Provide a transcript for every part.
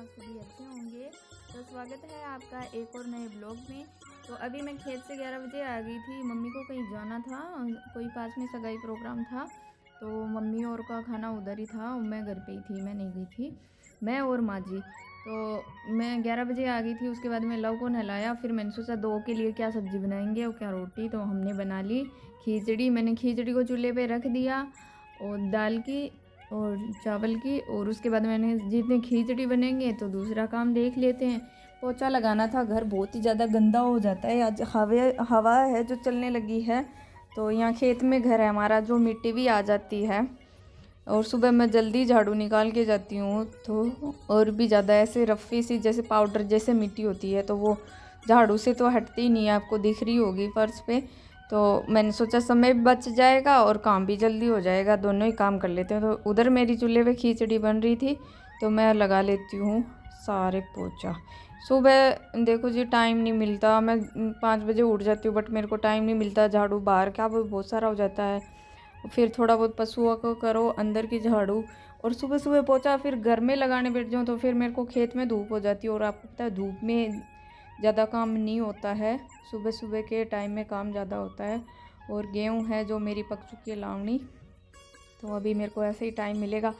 सभी अच्छे होंगे। तो स्वागत है आपका एक और नए ब्लॉग में। तो अभी मैं खेत से 11 बजे आ गई थी। मम्मी को कहीं जाना था, कोई पास में सगाई प्रोग्राम था, तो मम्मी और का खाना उधर ही था। मैं घर पे ही थी, मैं नहीं गई थी, मैं और माँ जी। तो मैं 11 बजे आ गई थी। उसके बाद मैं लव को नहलाया, फिर मैंने सोचा दो के लिए क्या सब्ज़ी बनाएंगे और क्या रोटी। तो हमने बना ली खिचड़ी। मैंने खिचड़ी को चूल्हे पे रख दिया और दाल की और चावल की। और उसके बाद मैंने जितने खिचड़ी बनेंगे तो दूसरा काम देख लेते हैं। पोछा लगाना था, घर बहुत ही ज़्यादा गंदा हो जाता है। आज हवा है जो चलने लगी है, तो यहाँ खेत में घर है हमारा, जो मिट्टी भी आ जाती है। और सुबह मैं जल्दी झाड़ू निकाल के जाती हूँ, तो और भी ज़्यादा ऐसे रफ़ी सी जैसे पाउडर जैसे मिट्टी होती है, तो वो झाड़ू से तो हटती ही नहीं है, आपको दिख रही होगी फर्श पे। तो मैंने सोचा समय भी बच जाएगा और काम भी जल्दी हो जाएगा, दोनों ही काम कर लेते हैं। तो उधर मेरी चूल्हे पे खिचड़ी बन रही थी, तो मैं लगा लेती हूँ सारे पोछा। सुबह देखो जी टाइम नहीं मिलता, मैं 5 बजे उठ जाती हूँ, बट मेरे को टाइम नहीं मिलता। झाड़ू बाहर का वो बहुत सारा हो जाता है, फिर थोड़ा बहुत पशुओं को करो, अंदर की झाड़ू, और सुबह सुबह पोछा फिर घर में लगाने बैठ जाऊँ तो फिर मेरे को खेत में धूप हो जाती है। और आपको पता है धूप में ज़्यादा काम नहीं होता है, सुबह सुबह के टाइम में काम ज़्यादा होता है। और गेहूँ है जो मेरी पक चुकी है लावनी, तो अभी मेरे को ऐसे ही टाइम मिलेगा।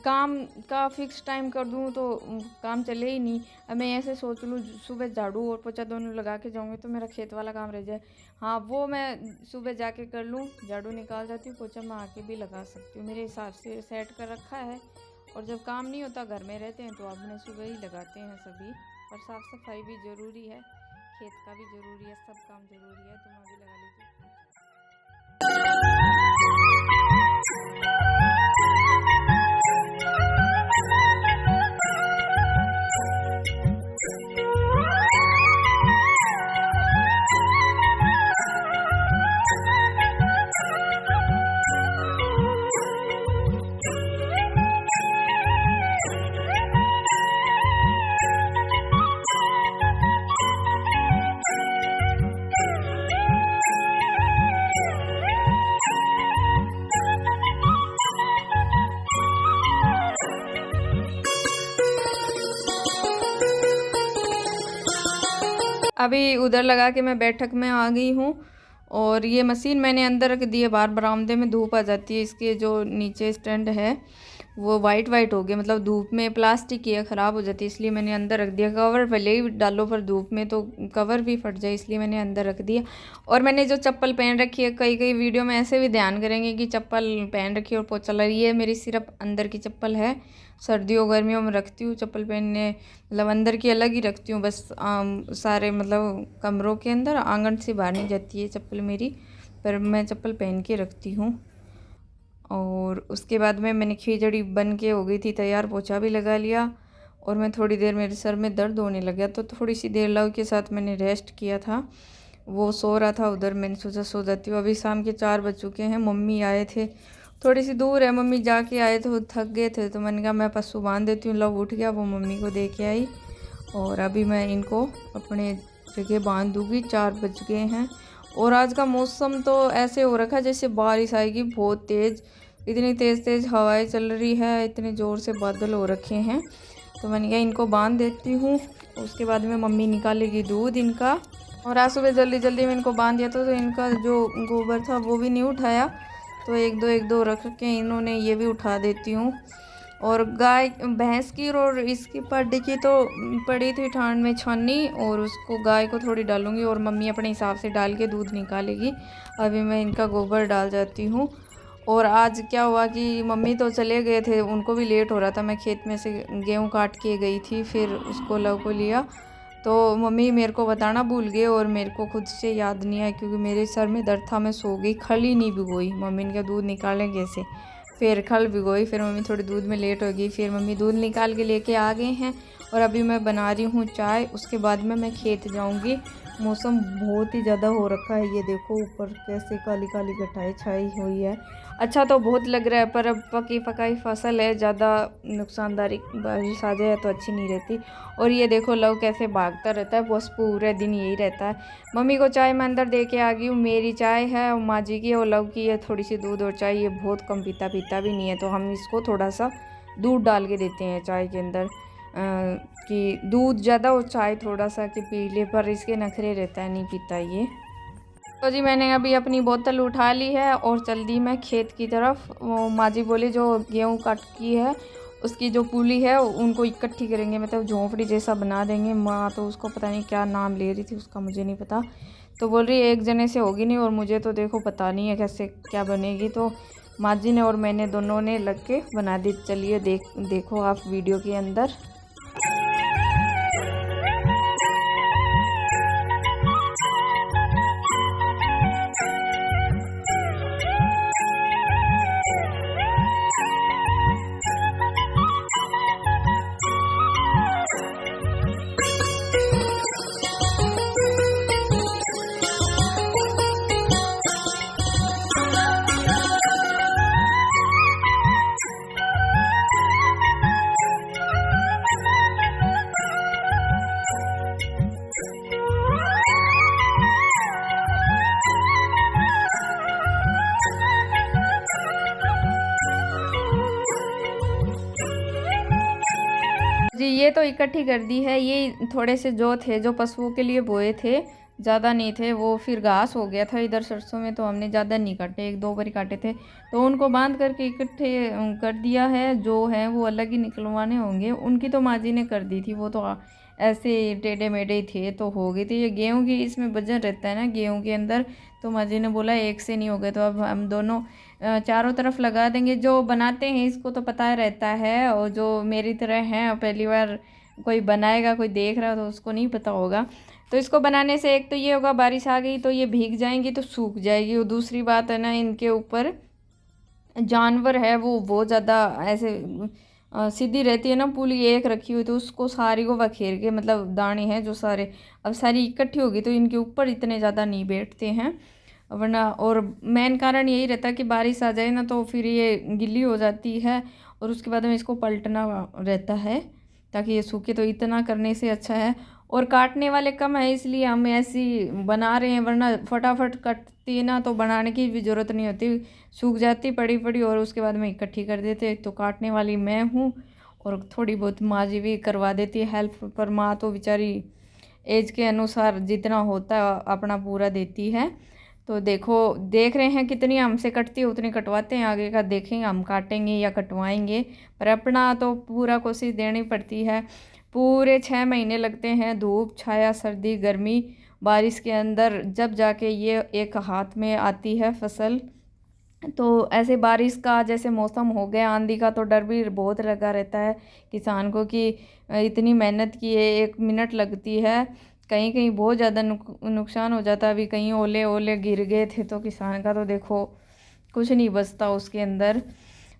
काम का फिक्स टाइम कर दूँ तो काम चले ही नहीं। अब मैं ऐसे सोच लूँ सुबह झाड़ू और पोछा दोनों लगा के जाऊँगी तो मेरा खेत वाला काम रह जाए। हाँ, वो मैं सुबह जाके कर लूँ, झाड़ू निकाल जाती हूँ, पोछा मैं आके भी लगा सकती हूँ, मेरे हिसाब से सेट कर रखा है। और जब काम नहीं होता, घर में रहते हैं, तो अपने सुबह ही लगाते हैं सभी। और साफ़ सफाई भी ज़रूरी है, खेत का भी ज़रूरी है, सब काम ज़रूरी है, तो मैं भी लगा लेती हूँ। अभी उधर लगा के मैं बैठक में आ गई हूँ। और ये मशीन मैंने अंदर रख दी है, बाहर बरामदे में धूप आ जाती है। इसके जो नीचे स्टैंड है वो वाइट हो गया, मतलब धूप में प्लास्टिक की है, ख़राब हो जाती है, इसलिए मैंने अंदर रख दिया। कवर भले ही डालो पर धूप में तो कवर भी फट जाए, इसलिए मैंने अंदर रख दिया। और मैंने जो चप्पल पहन रखी है, कई वीडियो में ऐसे भी ध्यान करेंगे कि चप्पल पहन रखी है और पोछा लग रही है, मेरी सिर्फ अंदर की चप्पल है। सर्दियों गर्मियों में रखती हूँ चप्पल पहनने, मतलब अंदर की अलग ही रखती हूँ बस। सारे मतलब कमरों के अंदर, आंगन से बाहर नहीं जाती है चप्पल मेरी, पर मैं चप्पल पहन के रखती हूँ। और उसके बाद में मैंने खिचड़ी बन के हो गई थी तैयार, पोछा भी लगा लिया। और मैं थोड़ी देर, मेरे सर में दर्द होने लगा, तो थोड़ी सी देर लव के साथ मैंने रेस्ट किया था। वो सो रहा था उधर, मैंने सोचा सो जाती हूँ। अभी शाम के 4 बज चुके हैं। मम्मी आए थे, थोड़ी सी दूर है, मम्मी जाके आए तो थक गए थे, तो मैंने कहा मैं पशु बांध देती हूँ। लव उठ गया, वो मम्मी को दे के आई, और अभी मैं इनको अपने जगह बांध दूँगी। 4 बज गए हैं। और आज का मौसम तो ऐसे हो रखा है जैसे बारिश आएगी, बहुत तेज़, इतनी तेज़ हवाएं चल रही है, इतने ज़ोर से बादल हो रखे हैं। तो मैंने कहा इनको बांध देती हूँ, उसके बाद में मम्मी निकालेगी दूध इनका। और आज सुबह जल्दी में इनको बांध दिया था, तो इनका जो गोबर था वो भी नहीं उठाया, तो एक दो रख के इन्होंने ये भी उठा देती हूँ। और गाय भैंस की और इसकी पाडी की तो पड़ी थी ठंड में छन्नी, और उसको गाय को थोड़ी डालूंगी, और मम्मी अपने हिसाब से डाल के दूध निकालेगी। अभी मैं इनका गोबर डाल जाती हूँ। और आज क्या हुआ कि मम्मी तो चले गए थे, उनको भी लेट हो रहा था, मैं खेत में से गेहूँ काट के गई थी, फिर उसको लव को लिया, तो मम्मी मेरे को बताना भूल गए, और मेरे को खुद से याद नहीं आया क्योंकि मेरे सर में दर्द था, मैं सो गई। खल ही नहीं भिगोई, मम्मी ने कहा दूध निकालें कैसे, फिर खल भिगोई, फिर मम्मी थोड़ी दूध में लेट हो गई, फिर मम्मी दूध निकाल के लेके आ गए हैं। और अभी मैं बना रही हूँ चाय, उसके बाद में मैं खेत जाऊँगी। मौसम बहुत ही ज़्यादा हो रखा है, ये देखो ऊपर कैसे काली काली घटाएं छाई हुई है। अच्छा तो बहुत लग रहा है, पर अब पकी पकाई फसल है, ज़्यादा नुकसानदारी बारिश आ जाए तो अच्छी नहीं रहती। और ये देखो लव कैसे भागता रहता है, बस पूरे दिन यही रहता है। मम्मी को चाय मैं अंदर दे के आ गई हूँ, मेरी चाय है और माँ जी की और लव की है थोड़ी सी दूध और चाय। ये बहुत कम पीता भी नहीं है, तो हम इसको थोड़ा सा दूध डाल के देते हैं चाय के अंदर। कि दूध ज़्यादा और चाय थोड़ा सा कि पी ले, पर इसके नखरे रहता है, नहीं पीता ये। तो जी मैंने अभी अपनी बोतल उठा ली है और चल दी मैं खेत की तरफ। वो माँ जी बोले जो गेहूँ काट की है उसकी जो पूली है उनको इकट्ठी करेंगे, मतलब झोंपड़ी जैसा बना देंगे। माँ तो उसको पता नहीं क्या नाम ले रही थी, उसका मुझे नहीं पता। तो बोल रही एक जने से होगी नहीं, और मुझे तो देखो पता नहीं है कैसे क्या बनेगी। तो माँ जी ने और मैंने दोनों ने लग के बना दी। चलिए देखो आप वीडियो के अंदर। जी ये तो इकट्ठी कर दी है। ये थोड़े से जो थे जो पशुओं के लिए बोए थे, ज़्यादा नहीं थे, वो फिर घास हो गया था इधर सरसों में, तो हमने ज़्यादा नहीं काटे, 1-2 बार काटे थे। तो उनको बांध करके इकट्ठे कर दिया है। जो है वो अलग ही निकलवाने होंगे। उनकी तो माँ जी ने कर दी थी, वो तो ऐसे टेढ़े मेढ़े ही थे तो हो गई थी। ये गेहूँ की इसमें वजन रहता है ना गेहूँ के अंदर, तो माँ जी ने बोला एक से नहीं हो गए। तो अब हम दोनों चारों तरफ लगा देंगे। जो बनाते हैं इसको तो पता रहता है, और जो मेरी तरह हैं पहली बार कोई बनाएगा, कोई देख रहा है तो उसको नहीं पता होगा। तो इसको बनाने से एक तो ये होगा, बारिश आ गई तो ये भीग जाएंगी तो सूख जाएगी। और दूसरी बात है ना, इनके ऊपर जानवर है वो बहुत ज़्यादा ऐसे सीधी रहती है ना, पूली एक रखी हुई तो उसको सारी को बखेर के, मतलब दाने हैं जो सारे, अब सारी इकट्ठी होगी तो इनके ऊपर इतने ज़्यादा नहीं बैठते हैं वरना। और मेन कारण यही रहता है कि बारिश आ जाए ना तो फिर ये गिल्ली हो जाती है, और उसके बाद में इसको पलटना रहता है ताकि ये सूखे। तो इतना करने से अच्छा है। और काटने वाले कम है इसलिए हम ऐसी बना रहे हैं, वरना फटाफट कटती ना तो बनाने की भी ज़रूरत नहीं होती, सूख जाती पड़ी पड़ी और उसके बाद में इकट्ठी कर देते। तो काटने वाली मैं हूँ और थोड़ी बहुत माँ जी भी करवा देती है हेल्प, पर माँ तो बेचारी एज के अनुसार जितना होता है अपना पूरा देती है। तो देखो देख रहे हैं कितनी हमसे कटती है उतनी कटवाते हैं, आगे का देखेंगे हम काटेंगे या कटवाएंगे, पर अपना तो पूरा कोशिश देनी पड़ती है। पूरे 6 महीने लगते हैं, धूप छाया सर्दी गर्मी बारिश के अंदर, जब जाके ये एक हाथ में आती है फसल। तो ऐसे बारिश का जैसे मौसम हो गया, आंधी का तो डर भी बहुत लगा रहता है किसान को कि इतनी मेहनत की है, 1 मिनट लगती है, कहीं कहीं बहुत ज़्यादा नुकसान हो जाता है। अभी कहीं ओले ओले गिर गए थे तो किसान का तो देखो कुछ नहीं बचता उसके अंदर।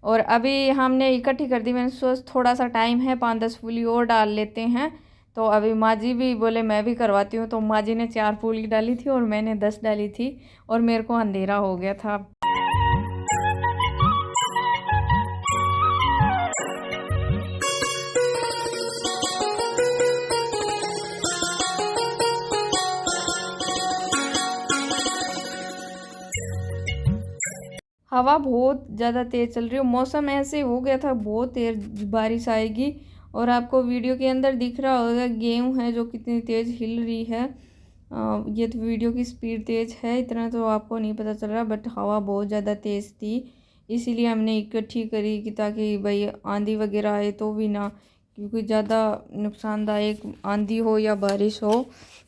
और अभी हमने इकट्ठी कर दी, मैंने सोच थोड़ा सा टाइम है, 5-10 फूली और डाल लेते हैं। तो अभी माँ जी भी बोले मैं भी करवाती हूँ, तो माँ जी ने 4 फूली डाली थी और मैंने 10 डाली थी, और मेरे को अंधेरा हो गया था। हवा बहुत ज़्यादा तेज़ चल रही है, मौसम ऐसे हो गया था बहुत तेज़ बारिश आएगी। और आपको वीडियो के अंदर दिख रहा होगा गेहूं है जो कितनी तेज़ हिल रही है। ये तो वीडियो की स्पीड तेज़ है, इतना तो आपको नहीं पता चल रहा, बट हवा बहुत ज़्यादा तेज़ थी, इसीलिए हमने इकट्ठी करी कि ताकि भाई आंधी वगैरह आए तो भी ना, क्योंकि ज़्यादा नुकसानदायक आंधी हो या बारिश हो,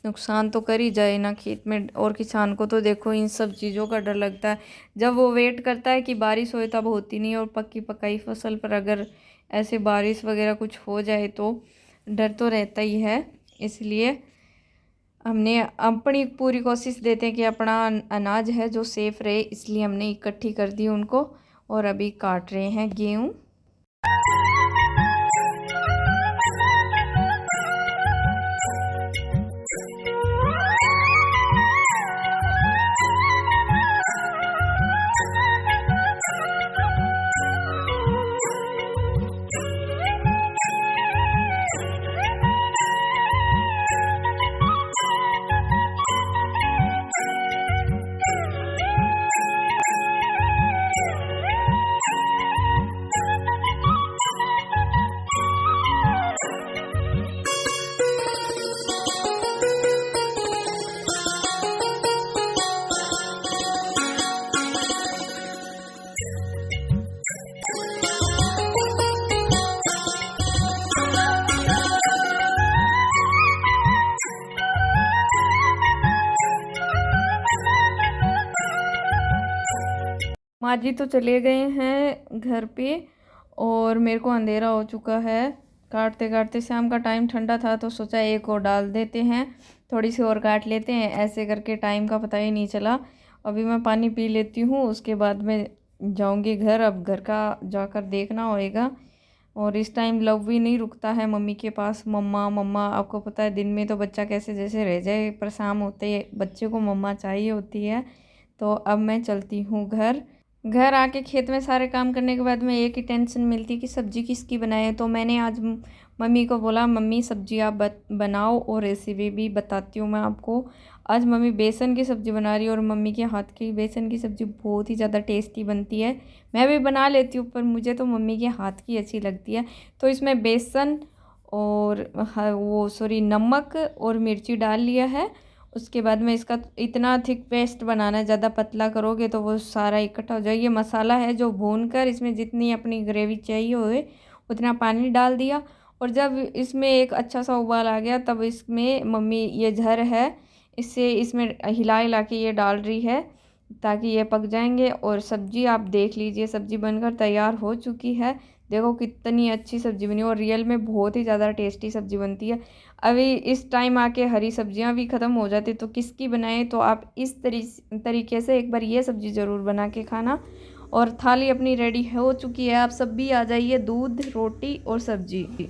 नुकसान तो कर ही जाए ना खेत में। और किसान को तो देखो इन सब चीज़ों का डर लगता है, जब वो वेट करता है कि बारिश होए तब होती नहीं, और पक्की पकाई फसल पर अगर ऐसे बारिश वगैरह कुछ हो जाए तो डर तो रहता ही है। इसलिए हमने अपनी पूरी कोशिश देते हैं कि अपना अनाज है जो सेफ़ रहे, इसलिए हमने इकट्ठी कर दी उनको, और अभी काट रहे हैं गेहूँ। पाजी तो चले गए हैं घर पे और मेरे को अंधेरा हो चुका है। काटते काटते शाम का टाइम ठंडा था तो सोचा एक और डाल देते हैं, थोड़ी सी और काट लेते हैं। ऐसे करके टाइम का पता ही नहीं चला। अभी मैं पानी पी लेती हूँ, उसके बाद मैं जाऊँगी घर। अब घर का जाकर देखना होएगा। और इस टाइम लव भी नहीं रुकता है मम्मी के पास, मम्मा मम्मा। आपको पता है दिन में तो बच्चा कैसे जैसे रह जाए, पर शाम होते बच्चे को मम्मा चाहिए होती है। तो अब मैं चलती हूँ घर। घर आके खेत में सारे काम करने के बाद में एक ही टेंशन मिलती कि सब्जी किसकी बनाए। तो मैंने आज मम्मी को बोला, मम्मी सब्जी आप बनाओ और रेसिपी भी बताती हूँ मैं आपको। आज मम्मी बेसन की सब्ज़ी बना रही है और मम्मी के हाथ की बेसन की सब्ज़ी बहुत ही ज़्यादा टेस्टी बनती है। मैं भी बना लेती हूँ पर मुझे तो मम्मी के हाथ की अच्छी लगती है। तो इसमें बेसन और नमक और मिर्ची डाल लिया है। उसके बाद में इसका इतना थिक पेस्ट बनाना है, ज़्यादा पतला करोगे तो वो सारा इकट्ठा हो जाए। ये मसाला है जो भूनकर इसमें जितनी अपनी ग्रेवी चाहिए हुए उतना पानी डाल दिया। और जब इसमें एक अच्छा सा उबाल आ गया तब इसमें मम्मी ये झर है इससे इसमें हिला हिला के ये डाल रही है ताकि ये पक जाएंगे। और सब्जी आप देख लीजिए, सब्जी बनकर तैयार हो चुकी है। देखो कितनी अच्छी सब्जी बनी और रियल में बहुत ही ज़्यादा टेस्टी सब्जी बनती है। अभी इस टाइम आके हरी सब्जियां भी ख़त्म हो जाती तो किसकी बनाएं। तो आप इस तरीके से एक बार ये सब्ज़ी ज़रूर बना के खाना। और थाली अपनी रेडी हो चुकी है, आप सब भी आ जाइए। दूध, रोटी और सब्जी।